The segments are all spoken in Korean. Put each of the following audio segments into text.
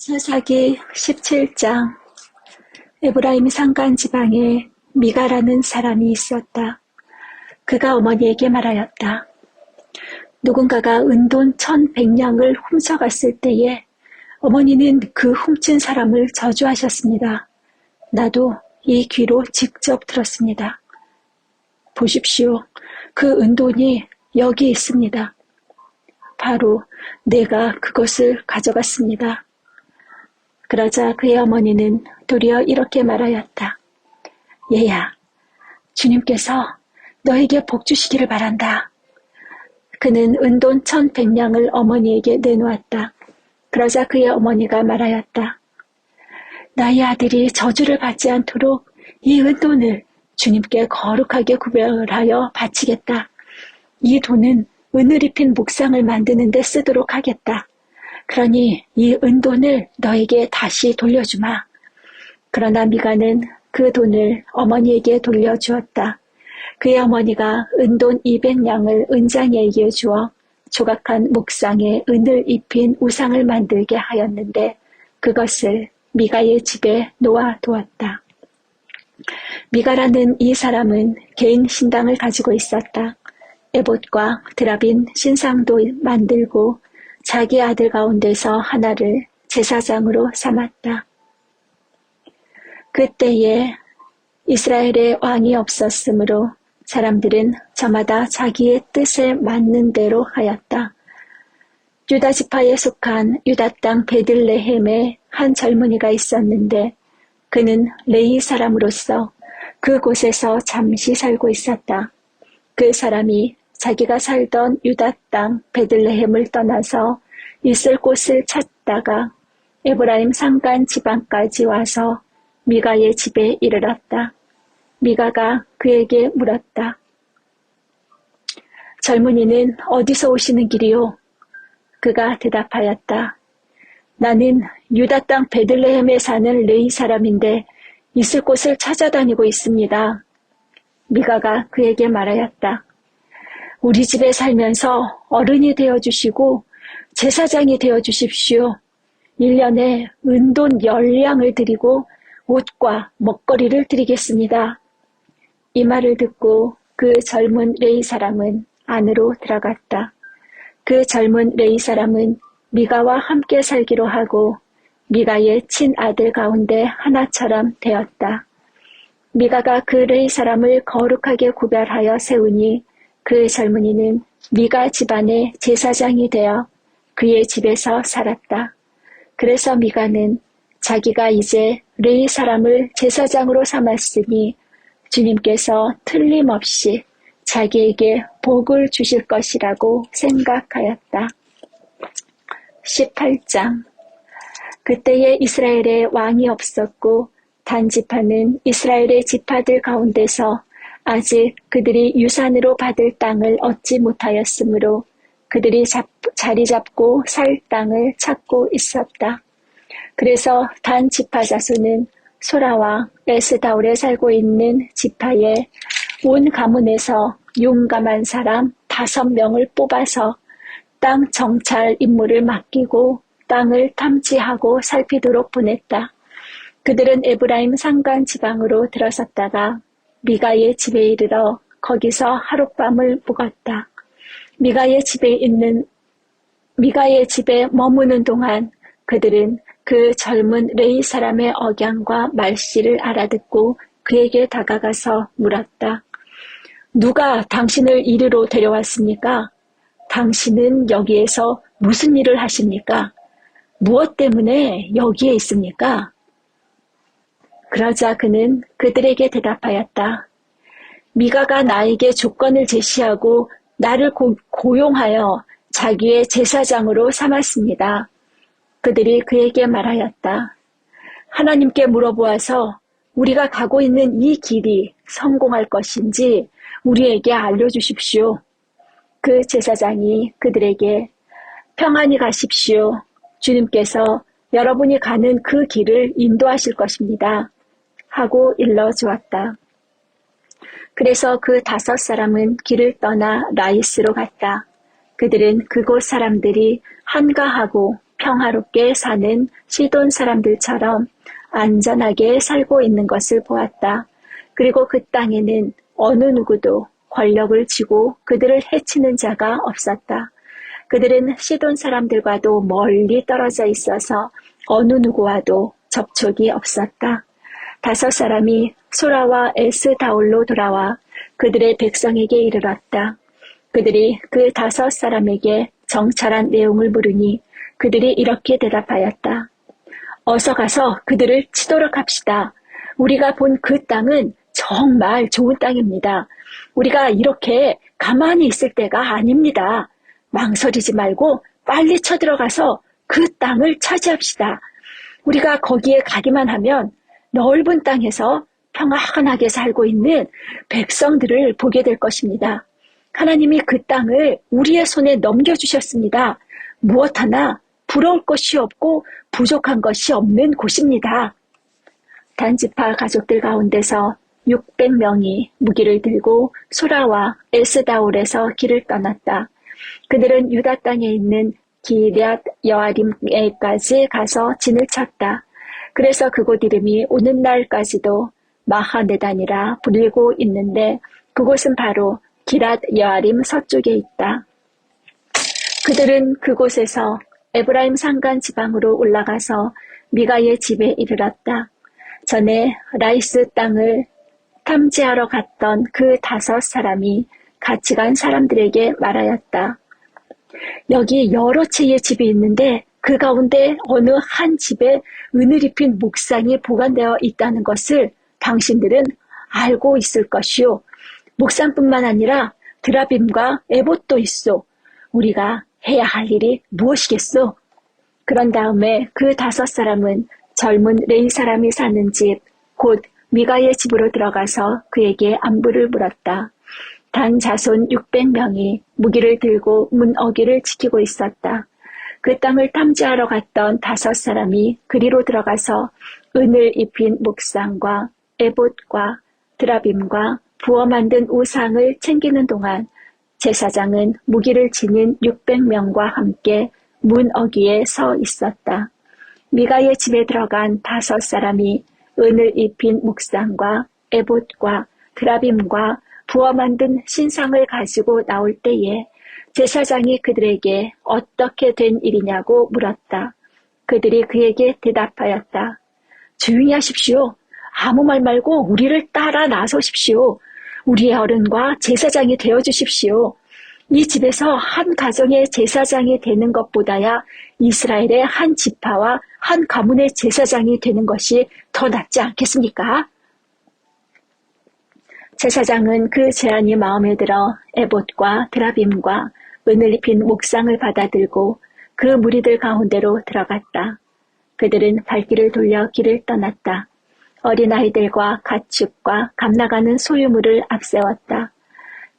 사사기 17장. 에브라임 산간 지방에 미가라는 사람이 있었다. 그가 어머니에게 말하였다. 누군가가 은돈 1,100냥을 훔쳐갔을 때에 어머니는 그 훔친 사람을 저주하셨습니다. 나도 이 귀로 직접 들었습니다. 보십시오. 그 은돈이 여기 있습니다. 바로 내가 그것을 가져갔습니다. 그러자 그의 어머니는 도리어 이렇게 말하였다. 얘야, 주님께서 너에게 복 주시기를 바란다. 그는 은돈 1,100냥을 어머니에게 내놓았다. 그러자 그의 어머니가 말하였다. 나의 아들이 저주를 받지 않도록 이 은돈을 주님께 거룩하게 구별하여 바치겠다. 이 돈은 은을 입힌 묵상을 만드는 데 쓰도록 하겠다. 그러니 이 은돈을 너에게 다시 돌려주마. 그러나 미가는 그 돈을 어머니에게 돌려주었다. 그의 어머니가 은돈 200냥을 은장에게 주어 조각한 묵상에 은을 입힌 우상을 만들게 하였는데 그것을 미가의 집에 놓아두었다. 미가라는 이 사람은 개인 신당을 가지고 있었다. 에봇과 드라빈 신상도 만들고 자기 아들 가운데서 하나를 제사장으로 삼았다. 그때에 이스라엘에 왕이 없었으므로 사람들은 저마다 자기의 뜻에 맞는 대로 하였다. 유다 지파에 속한 유다 땅 베들레헴에 한 젊은이가 있었는데 그는 레위 사람으로서 그곳에서 잠시 살고 있었다. 그 사람이 자기가 살던 유다 땅 베들레헴을 떠나서 있을 곳을 찾다가 에브라임 산간 지방까지 와서 미가의 집에 이르렀다. 미가가 그에게 물었다. 젊은이는 어디서 오시는 길이요? 그가 대답하였다. 나는 유다 땅 베들레헴에 사는 레위 사람인데 있을 곳을 찾아다니고 있습니다. 미가가 그에게 말하였다. 우리 집에 살면서 어른이 되어주시고 제사장이 되어주십시오. 1년에 은돈 10량을 드리고 옷과 먹거리를 드리겠습니다. 이 말을 듣고 그 젊은 레위 사람은 안으로 들어갔다. 그 젊은 레위 사람은 미가와 함께 살기로 하고 미가의 친아들 가운데 하나처럼 되었다. 미가가 그 레위 사람을 거룩하게 구별하여 세우니 그 젊은이는 미가 집안의 제사장이 되어 그의 집에서 살았다. 그래서 미가는 자기가 이제 레위 사람을 제사장으로 삼았으니 주님께서 틀림없이 자기에게 복을 주실 것이라고 생각하였다. 18장. 그때에 이스라엘에 왕이 없었고 단지파는 이스라엘의 지파들 가운데서 아직 그들이 유산으로 받을 땅을 얻지 못하였으므로 그들이 자리 잡고 살 땅을 찾고 있었다. 그래서 단 지파 자손은 소라와 에스다올에 살고 있는 지파의 온 가문에서 용감한 사람 5명을 뽑아서 땅 정찰 임무를 맡기고 땅을 탐지하고 살피도록 보냈다. 그들은 에브라임 산간 지방으로 들어섰다가 미가의 집에 이르러 거기서 하룻밤을 묵었다. 미가의 집에 머무는 동안 그들은 그 젊은 레위 사람의 억양과 말씨를 알아듣고 그에게 다가가서 물었다. 누가 당신을 이리로 데려왔습니까? 당신은 여기에서 무슨 일을 하십니까? 무엇 때문에 여기에 있습니까? 그러자 그는 그들에게 대답하였다. 미가가 나에게 조건을 제시하고 나를 고용하여 자기의 제사장으로 삼았습니다. 그들이 그에게 말하였다. 하나님께 물어보아서 우리가 가고 있는 이 길이 성공할 것인지 우리에게 알려주십시오. 그 제사장이 그들에게 평안히 가십시오. 주님께서 여러분이 가는 그 길을 인도하실 것입니다. 하고 일러주었다. 그래서 그 5사람은 길을 떠나 라이스로 갔다. 그들은 그곳 사람들이 한가하고 평화롭게 사는 시돈 사람들처럼 안전하게 살고 있는 것을 보았다. 그리고 그 땅에는 어느 누구도 권력을 쥐고 그들을 해치는 자가 없었다. 그들은 시돈 사람들과도 멀리 떨어져 있어서 어느 누구와도 접촉이 없었다. 5 사람이 소라와 에스다올로 돌아와 그들의 백성에게 이르렀다. 그들이 그 5 사람에게 정찰한 내용을 물으니 그들이 이렇게 대답하였다. 어서 가서 그들을 치도록 합시다. 우리가 본 그 땅은 정말 좋은 땅입니다. 우리가 이렇게 가만히 있을 때가 아닙니다. 망설이지 말고 빨리 쳐들어가서 그 땅을 차지합시다. 우리가 거기에 가기만 하면 넓은 땅에서 평안하게 살고 있는 백성들을 보게 될 것입니다. 하나님이 그 땅을 우리의 손에 넘겨주셨습니다. 무엇 하나 부러울 것이 없고 부족한 것이 없는 곳입니다. 단지파 가족들 가운데서 600명이 무기를 들고 소라와 에스다올에서 길을 떠났다. 그들은 유다 땅에 있는 기럇 여아림에까지 가서 진을 쳤다. 그래서 그곳 이름이 오늘날까지도 마하네단이라 불리고 있는데 그곳은 바로 기럇 여아림 서쪽에 있다. 그들은 그곳에서 에브라임 산간 지방으로 올라가서 미가의 집에 이르렀다. 전에 라이스 땅을 탐지하러 갔던 그 5 사람이 같이 간 사람들에게 말하였다. 여기 여러 채의 집이 있는데 그 가운데 어느 한 집에 은을 입힌 목상이 보관되어 있다는 것을 당신들은 알고 있을 것이요. 목상뿐만 아니라 드라빔과 에봇도 있소. 우리가 해야 할 일이 무엇이겠소? 그런 다음에 그 5 사람은 젊은 레위 사람이 사는 집, 곧 미가의 집으로 들어가서 그에게 안부를 물었다. 단 자손 600명이 무기를 들고 문 어귀를 지키고 있었다. 그 땅을 탐지하러 갔던 5 사람이 그리로 들어가서 은을 입힌 목상과 에봇과 드라빔과 부어 만든 우상을 챙기는 동안 제사장은 무기를 지닌 600명과 함께 문 어귀에 서 있었다. 미가의 집에 들어간 5 사람이 은을 입힌 목상과 에봇과 드라빔과 부어 만든 신상을 가지고 나올 때에 제사장이 그들에게 어떻게 된 일이냐고 물었다. 그들이 그에게 대답하였다. 조용히 하십시오. 아무 말 말고 우리를 따라 나서십시오. 우리의 어른과 제사장이 되어주십시오. 이 집에서 한 가정의 제사장이 되는 것보다야 이스라엘의 한 지파와 한 가문의 제사장이 되는 것이 더 낫지 않겠습니까? 제사장은 그 제안이 마음에 들어 에봇과 드라빔과 은을 입힌 목상을 받아들고 그 무리들 가운데로 들어갔다. 그들은 발길을 돌려 길을 떠났다. 어린아이들과 가축과 감나가는 소유물을 앞세웠다.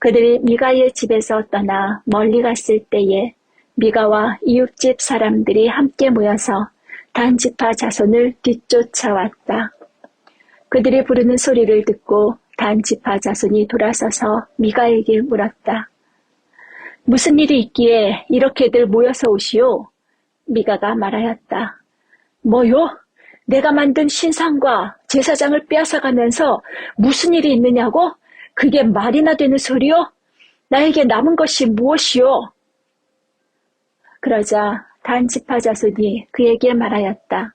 그들이 미가의 집에서 떠나 멀리 갔을 때에 미가와 이웃집 사람들이 함께 모여서 단지파 자손을 뒤쫓아왔다. 그들이 부르는 소리를 듣고 단지파 자손이 돌아서서 미가에게 물었다. 무슨 일이 있기에 이렇게들 모여서 오시오? 미가가 말하였다. 뭐요? 내가 만든 신상과 제사장을 빼앗아가면서 무슨 일이 있느냐고? 그게 말이나 되는 소리요? 나에게 남은 것이 무엇이요? 그러자 단지파 자손이 그에게 말하였다.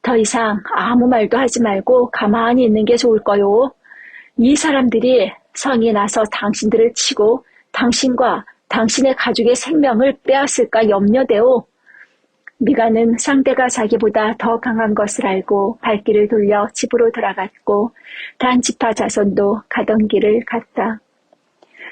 더 이상 아무 말도 하지 말고 가만히 있는 게 좋을 거요. 이 사람들이 성이 나서 당신들을 치고 당신과 당신의 가족의 생명을 빼앗을까 염려되오. 미가는 상대가 자기보다 더 강한 것을 알고 발길을 돌려 집으로 돌아갔고 단지파 자손도 가던 길을 갔다.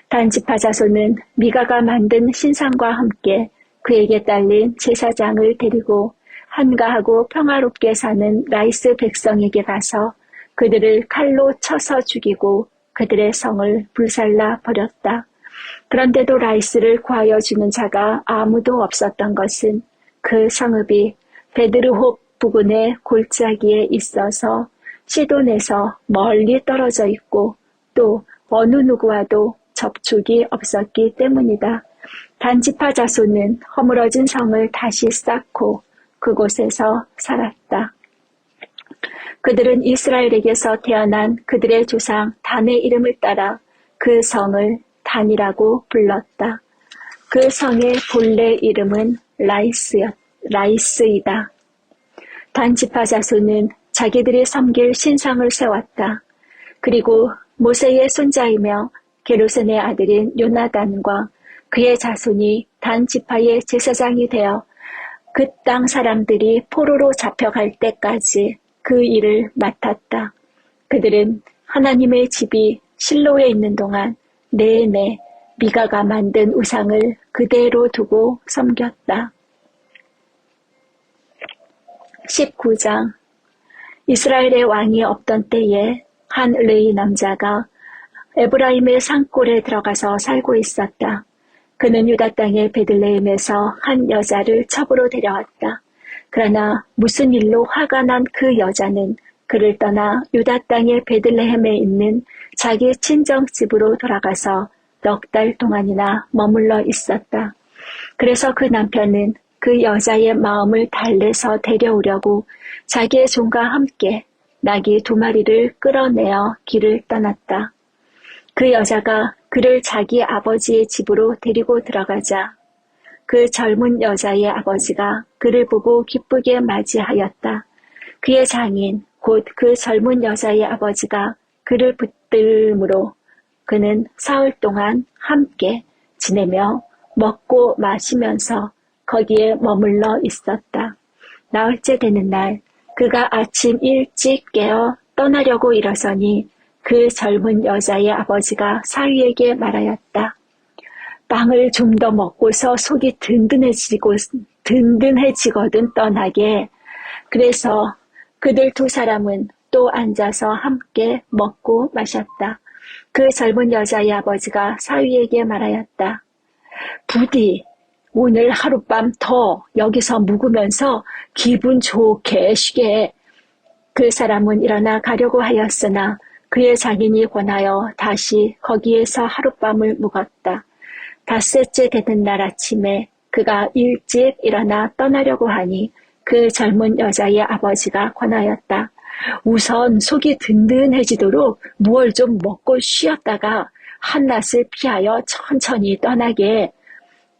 단지파 자손은 미가가 만든 신상과 함께 그에게 딸린 제사장을 데리고 한가하고 평화롭게 사는 라이스 백성에게 가서 그들을 칼로 쳐서 죽이고 그들의 성을 불살라 버렸다. 그런데도 라이스를 구하여 주는 자가 아무도 없었던 것은 그 성읍이 베드르홉 부근의 골짜기에 있어서 시돈에서 멀리 떨어져 있고 또 어느 누구와도 접촉이 없었기 때문이다. 단지파 자손은 허물어진 성을 다시 쌓고 그곳에서 살았다. 그들은 이스라엘에게서 태어난 그들의 조상 단의 이름을 따라 그 성을 단이라고 불렀다. 그 성의 본래 이름은 라이스이다. 단지파 자손은 자기들이 섬길 신상을 세웠다. 그리고 모세의 손자이며 게르손의 아들인 요나단과 그의 자손이 단지파의 제사장이 되어 그 땅 사람들이 포로로 잡혀갈 때까지 그 일을 맡았다. 그들은 하나님의 집이 실로에 있는 동안 내내 미가가 만든 우상을 그대로 두고 섬겼다. 19장. 이스라엘의 왕이 없던 때에 한 르이 남자가 에브라임의 산골에 들어가서 살고 있었다. 그는 유다 땅의 베들레헴에서 한 여자를 첩으로 데려왔다. 그러나 무슨 일로 화가 난 그 여자는 그를 떠나 유다 땅의 베들레헴에 있는 자기 친정집으로 돌아가서 넉 달 동안이나 머물러 있었다. 그래서 그 남편은 그 여자의 마음을 달래서 데려오려고 자기의 종과 함께 나귀 2마리를 끌어내어 길을 떠났다. 그 여자가 그를 자기 아버지의 집으로 데리고 들어가자 그 젊은 여자의 아버지가 그를 보고 기쁘게 맞이하였다. 그의 장인 곧 그 젊은 여자의 아버지가 그를 붙들므로 그는 사흘 동안 함께 지내며 먹고 마시면서 거기에 머물러 있었다. 나흘째 되는 날 그가 아침 일찍 깨어 떠나려고 일어서니 그 젊은 여자의 아버지가 사위에게 말하였다. 빵을 좀 더 먹고서 속이 든든해지거든 떠나게. 그래서 그들 2사람은 또 앉아서 함께 먹고 마셨다. 그 젊은 여자의 아버지가 사위에게 말하였다. 부디 오늘 하룻밤 더 여기서 묵으면서 기분 좋게 쉬게. 그 사람은 일어나 가려고 하였으나 그의 장인이 권하여 다시 거기에서 하룻밤을 묵었다. 5째 되는 날 아침에 그가 일찍 일어나 떠나려고 하니 그 젊은 여자의 아버지가 권하였다. 우선 속이 든든해지도록 무얼 좀 먹고 쉬었다가 한낮을 피하여 천천히 떠나게.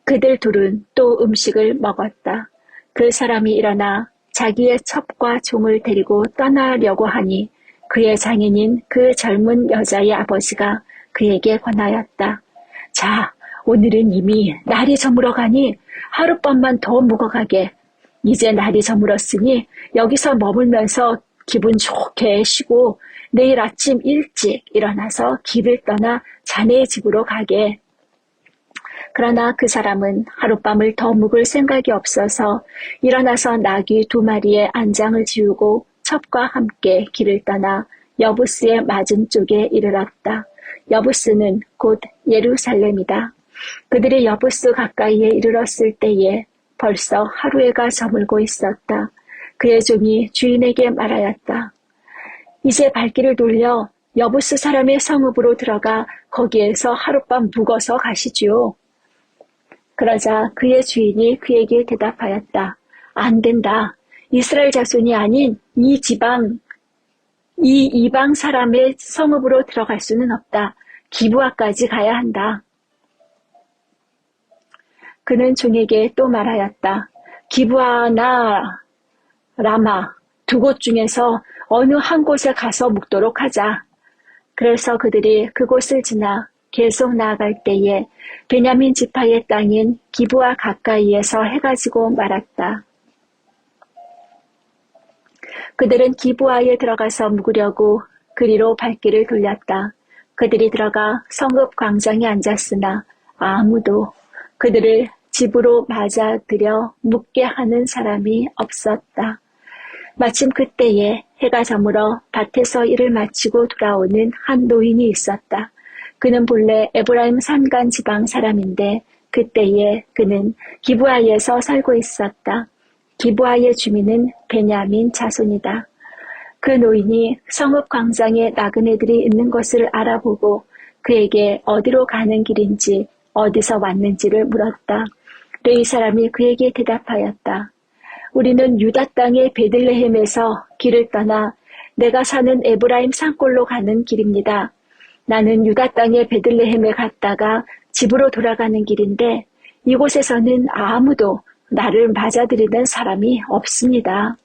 그들 둘은 또 음식을 먹었다. 그 사람이 일어나 자기의 첩과 종을 데리고 떠나려고 하니 그의 장인인 그 젊은 여자의 아버지가 그에게 권하였다. 자, 오늘은 이미 날이 저물어 가니 하룻밤만 더 묵어가게. 이제 날이 저물었으니 여기서 머물면서 기분 좋게 쉬고 내일 아침 일찍 일어나서 길을 떠나 자네의 집으로 가게. 그러나 그 사람은 하룻밤을 더 묵을 생각이 없어서 일어나서 나귀 2마리의 안장을 지우고 첩과 함께 길을 떠나 여부스의 맞은쪽에 이르렀다. 여부스는 곧 예루살렘이다. 그들이 여부스 가까이에 이르렀을 때에 벌써 하루해가 저물고 있었다. 그의 종이 주인에게 말하였다. 이제 발길을 돌려 여부스 사람의 성읍으로 들어가 거기에서 하룻밤 묵어서 가시지요. 그러자 그의 주인이 그에게 대답하였다. 안 된다. 이스라엘 자손이 아닌 이 이방 사람의 성읍으로 들어갈 수는 없다. 기브아까지 가야 한다. 그는 종에게 또 말하였다. 기브아나 라마 2곳 중에서 어느 한 곳에 가서 묵도록 하자. 그래서 그들이 그곳을 지나 계속 나아갈 때에 베냐민 지파의 땅인 기브아 가까이에서 해가 지고 말았다. 그들은 기브아에 들어가서 묵으려고 그리로 발길을 돌렸다. 그들이 들어가 성읍 광장에 앉았으나 아무도 그들을 집으로 맞아들여 묵게 하는 사람이 없었다. 마침 그때에 해가 저물어 밭에서 일을 마치고 돌아오는 한 노인이 있었다. 그는 본래 에브라임 산간 지방 사람인데 그때에 그는 기브아에서 살고 있었다. 기브아의 주민은 베냐민 자손이다. 그 노인이 성읍 광장에 나그네들이 있는 것을 알아보고 그에게 어디로 가는 길인지 어디서 왔는지를 물었다. 레위 사람이 그에게 대답하였다. 우리는 유다 땅의 베들레헴에서 길을 떠나 내가 사는 에브라임 산골로 가는 길입니다. 나는 유다 땅의 베들레헴에 갔다가 집으로 돌아가는 길인데 이곳에서는 아무도 나를 맞아들이는 사람이 없습니다.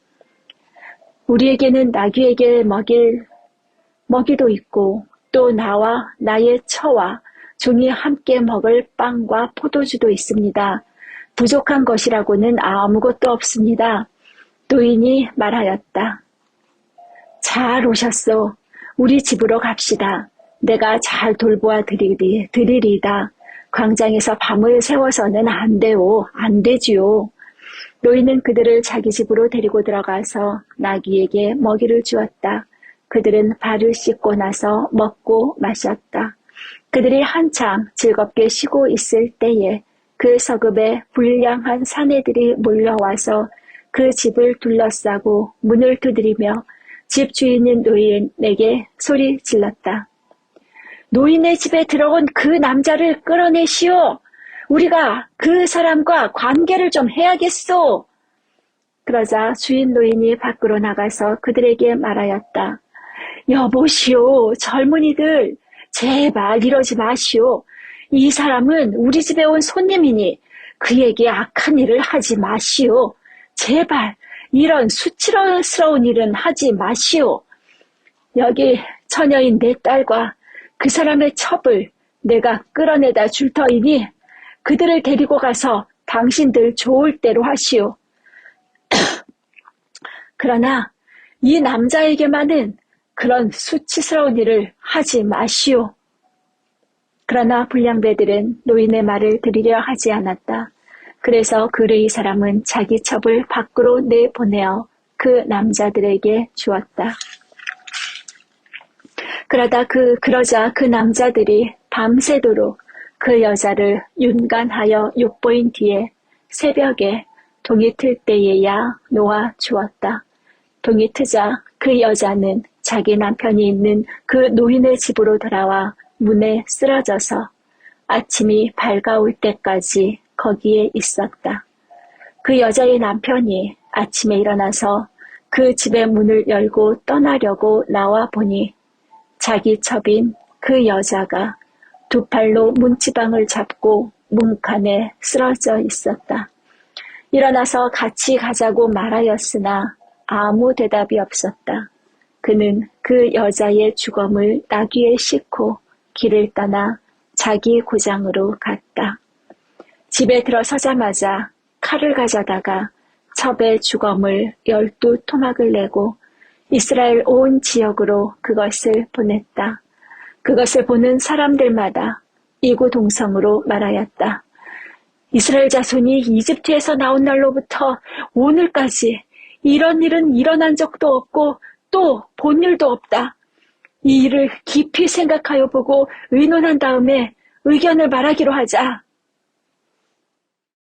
우리에게는 나귀에게 먹일 먹이도 있고 또 나와 나의 처와 종이 함께 먹을 빵과 포도주도 있습니다. 부족한 것이라고는 아무것도 없습니다. 노인이 말하였다. 잘 오셨소. 우리 집으로 갑시다. 내가 잘 돌보아 드리리다. 광장에서 밤을 새워서는 안 되지요. 노인은 그들을 자기 집으로 데리고 들어가서 나귀에게 먹이를 주었다. 그들은 발을 씻고 나서 먹고 마셨다. 그들이 한참 즐겁게 쉬고 있을 때에 그 서급에 불량한 사내들이 몰려와서 그 집을 둘러싸고 문을 두드리며 집 주인인 노인에게 소리 질렀다. 노인의 집에 들어온 그 남자를 끌어내시오. 우리가 그 사람과 관계를 좀 해야겠소. 그러자 주인 노인이 밖으로 나가서 그들에게 말하였다. 여보시오, 젊은이들, 제발 이러지 마시오. 이 사람은 우리 집에 온 손님이니 그에게 악한 일을 하지 마시오. 제발 이런 수치스러운 일은 하지 마시오. 여기 처녀인 내 딸과 그 사람의 첩을 내가 끌어내다 줄 터이니 그들을 데리고 가서 당신들 좋을 대로 하시오. 그러나 이 남자에게만은 그런 수치스러운 일을 하지 마시오. 그러나 불량배들은 노인의 말을 들으려 하지 않았다. 그래서 그 레위 사람은 자기 첩을 밖으로 내보내어 그 남자들에게 주었다. 그러자 그 남자들이 밤새도록 그 여자를 윤간하여 욕보인 뒤에 새벽에 동이 틀 때에야 놓아 주었다. 동이 트자 그 여자는 자기 남편이 있는 그 노인의 집으로 돌아와 문에 쓰러져서 아침이 밝아올 때까지 거기에 있었다. 그 여자의 남편이 아침에 일어나서 그 집의 문을 열고 떠나려고 나와 보니 자기 첩인 그 여자가 두 팔로 문지방을 잡고 문간에 쓰러져 있었다. 일어나서 같이 가자고 말하였으나 아무 대답이 없었다. 그는 그 여자의 주검을 나귀에 싣고 길을 떠나 자기 고장으로 갔다. 집에 들어서자마자 칼을 가져다가 첩의 주검을 12토막을 내고 이스라엘 온 지역으로 그것을 보냈다. 그것을 보는 사람들마다 이구동성으로 말하였다. 이스라엘 자손이 이집트에서 나온 날로부터 오늘까지 이런 일은 일어난 적도 없고 또 본 일도 없다. 이 일을 깊이 생각하여 보고 의논한 다음에 의견을 말하기로 하자.